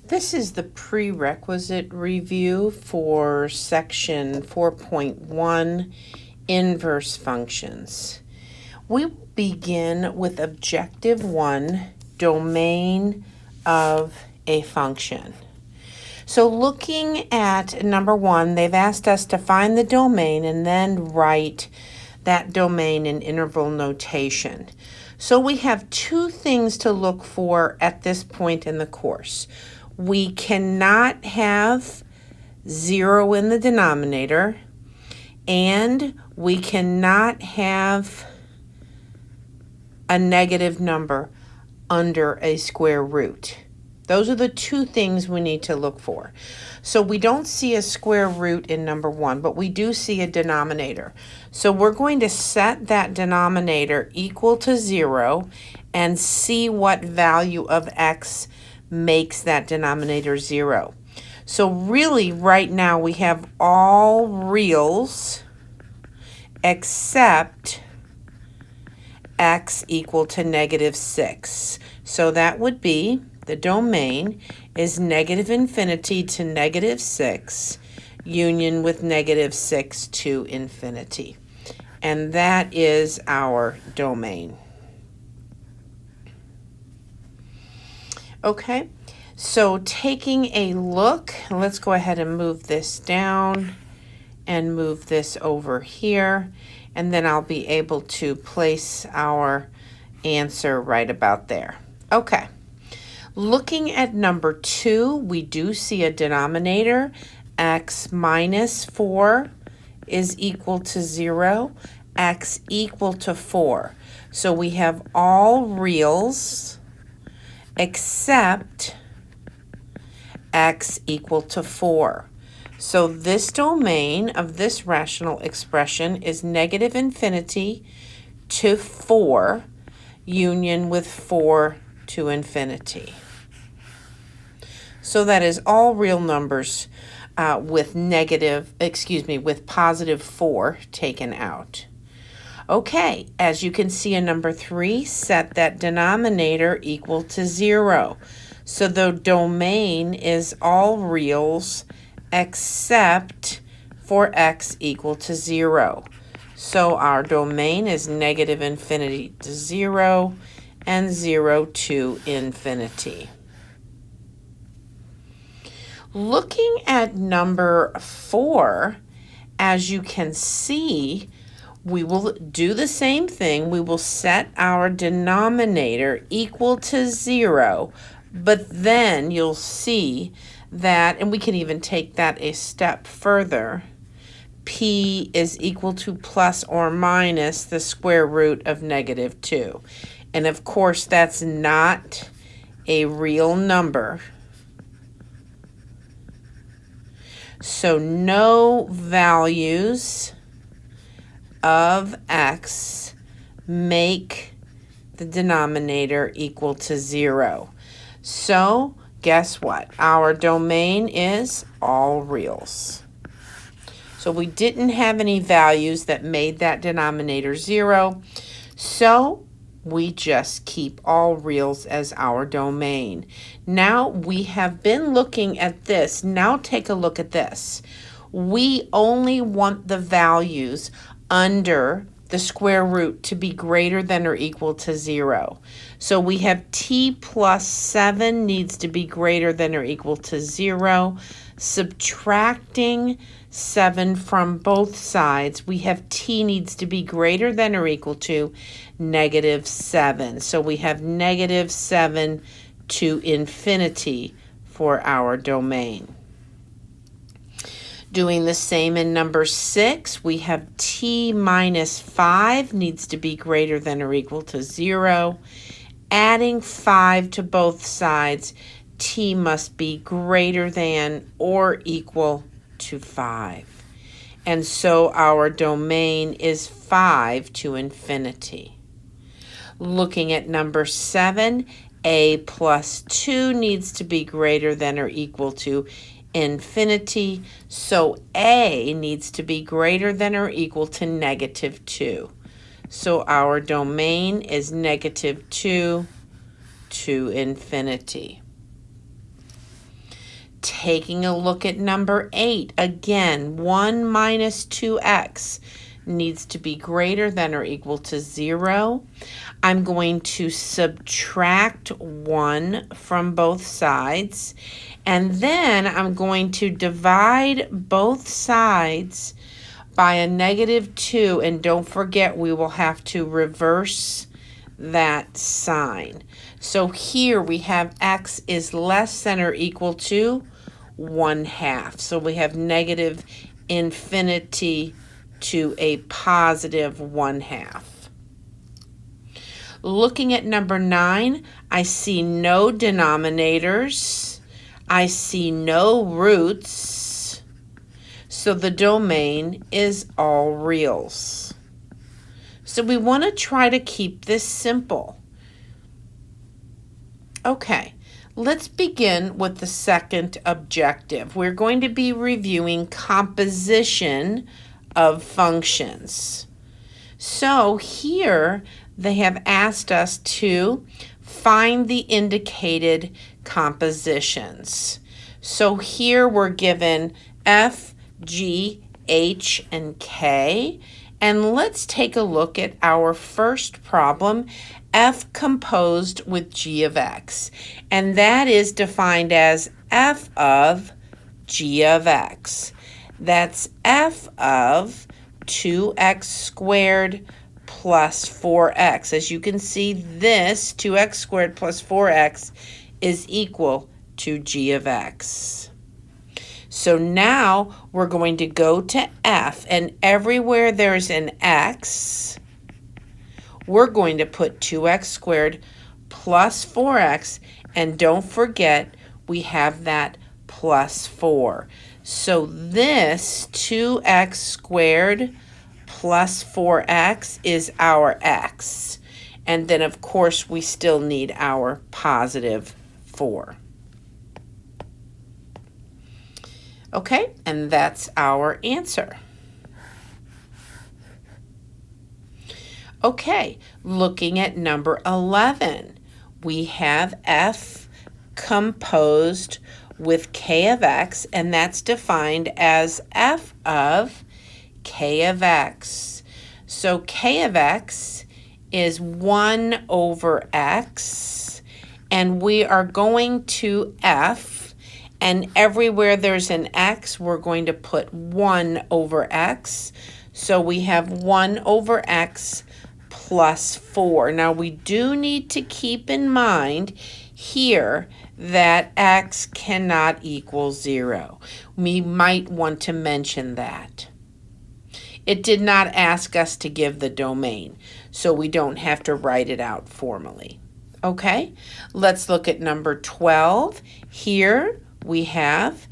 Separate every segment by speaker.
Speaker 1: This is the prerequisite review for section 4.1, inverse functions. We will begin with objective 1, domain of a function. So looking at number 1, they've asked us to find the domain and then write that domain in interval notation. So we have two things to look for at this point in the course. We cannot have 0 in the denominator, and we cannot have a negative number under a square root. Those are the two things we need to look for. So we don't see a square root in number 1, but we do see a denominator. So we're going to set that denominator equal to 0 and see what value of x makes that denominator 0. So really right now we have all reals except x equal to -6. So that would be the domain is -infinity to -6 union with -6 to infinity. And that is our domain. Okay, so taking a look, let's go ahead and move this down and move this over here, and then I'll be able to place our answer right about there. Okay, looking at number 2, we do see a denominator. X minus 4 is equal to 0, x equal to 4. So we have all reals except x equal to 4. So this domain of this rational expression is -infinity to 4 union with 4 to infinity. So that is all real numbers with positive 4 taken out. Okay, as you can see in number 3, set that denominator equal to 0. So the domain is all reals except for x equal to 0. So our domain is -infinity to 0 and 0 to infinity. Looking at number 4, as you can see, we will do the same thing. We will set our denominator equal to 0, but then you'll see that, and we can even take that a step further, p is equal to plus or minus the square root of -2. And of course, that's not a real number. So no values of x make the denominator equal to 0. So guess what? Our domain is all reals. So we didn't have any values that made that denominator 0. So we just keep all reals as our domain. Now we have been looking at this. Now take a look at this. We only want the values under the square root to be greater than or equal to 0. So we have t plus 7 needs to be greater than or equal to 0. Subtracting 7 from both sides, we have t needs to be greater than or equal to -7. So we have -7 to infinity for our domain. Doing the same in number 6, we have t minus 5 needs to be greater than or equal to 0. Adding 5 to both sides, t must be greater than or equal to 5. And so our domain is 5 to infinity. Looking at number 7, a plus 2 needs to be greater than or equal to infinity. So a needs to be greater than or equal to -2. So our domain is -2 to infinity. Taking a look at number 8, again, 1 minus 2x needs to be greater than or equal to 0. I'm going to subtract 1 from both sides, and then I'm going to divide both sides by a -2, and don't forget we will have to reverse that sign. So here we have x is less than or equal to 1/2. So we have negative infinity to a positive 1/2. Looking at number 9, I see no denominators. I see no roots. So the domain is all reals. So we want to try to keep this simple. Okay, let's begin with the second objective. We're going to be reviewing composition of functions. So here they have asked us to find the indicated compositions. So here we're given F, G, H, and K. And let's take a look at our first problem, F composed with G of X. And that is defined as F of G of X. That's F of 2x squared plus 4x. As you can see, this 2x squared plus 4x is equal to G of X. So now we're going to go to F, and everywhere there's an x, we're going to put 2x squared plus 4x, and don't forget we have that plus 4. So this 2x squared plus 4x is our x. And then, of course, we still need our positive 4. Okay, and that's our answer. Okay, looking at number 11, we have F composed with K of X, and that's defined as F of K of X. So K of X is 1 over X, and we are going to F, and everywhere there's an x, we're going to put 1 over x. So we have 1 over x plus 4. Now we do need to keep in mind here that x cannot equal 0. We might want to mention that. It did not ask us to give the domain, so we don't have to write it out formally. Okay, let's look at number 12. Here we have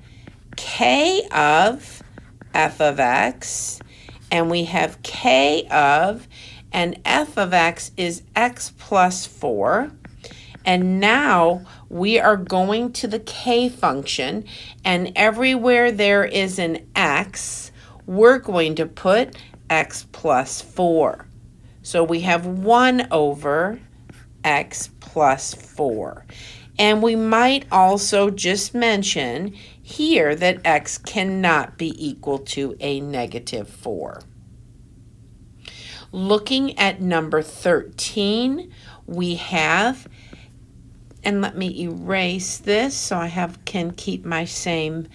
Speaker 1: K of F of X, and we have K of, and F of X is X plus 4. And now we are going to the K function, and everywhere there is an X, we're going to put X plus 4. So we have 1 over X plus 4. And we might also just mention here that x cannot be equal to a -4. Looking at number 13, we have, and let me erase this so I can keep my same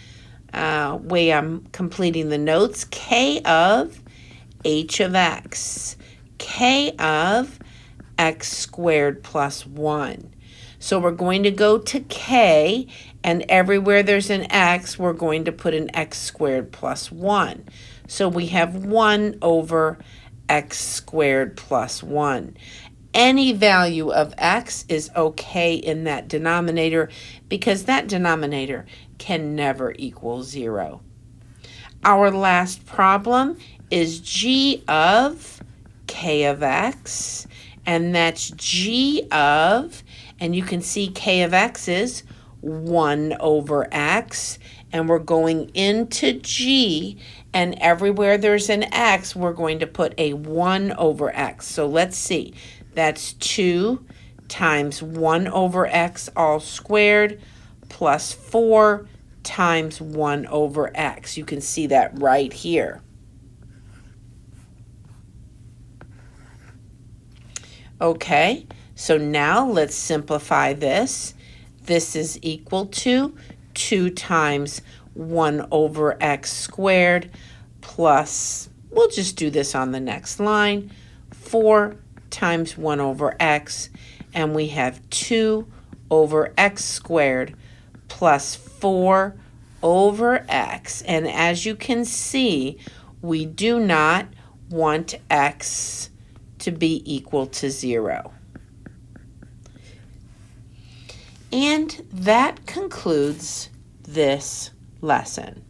Speaker 1: way I'm completing the notes, K of H of X, K of x squared plus 1. So we're going to go to K, and everywhere there's an x, we're going to put an x squared plus 1. So we have 1 over x squared plus 1. Any value of x is okay in that denominator because that denominator can never equal 0. Our last problem is G of K of X, and that's G of, and you can see K of X is 1 over X, and we're going into G, and everywhere there's an X, we're going to put a 1 over X. So let's see, that's 2 times 1 over X all squared plus 4 times 1 over x. You can see that right here. Okay, so now let's simplify this. This is equal to 2 times 1 over x squared plus, we'll just do this on the next line, 4 times 1 over x, and we have 2 over x squared plus 4 over x. And as you can see, we do not want x to be equal to 0. And that concludes this lesson.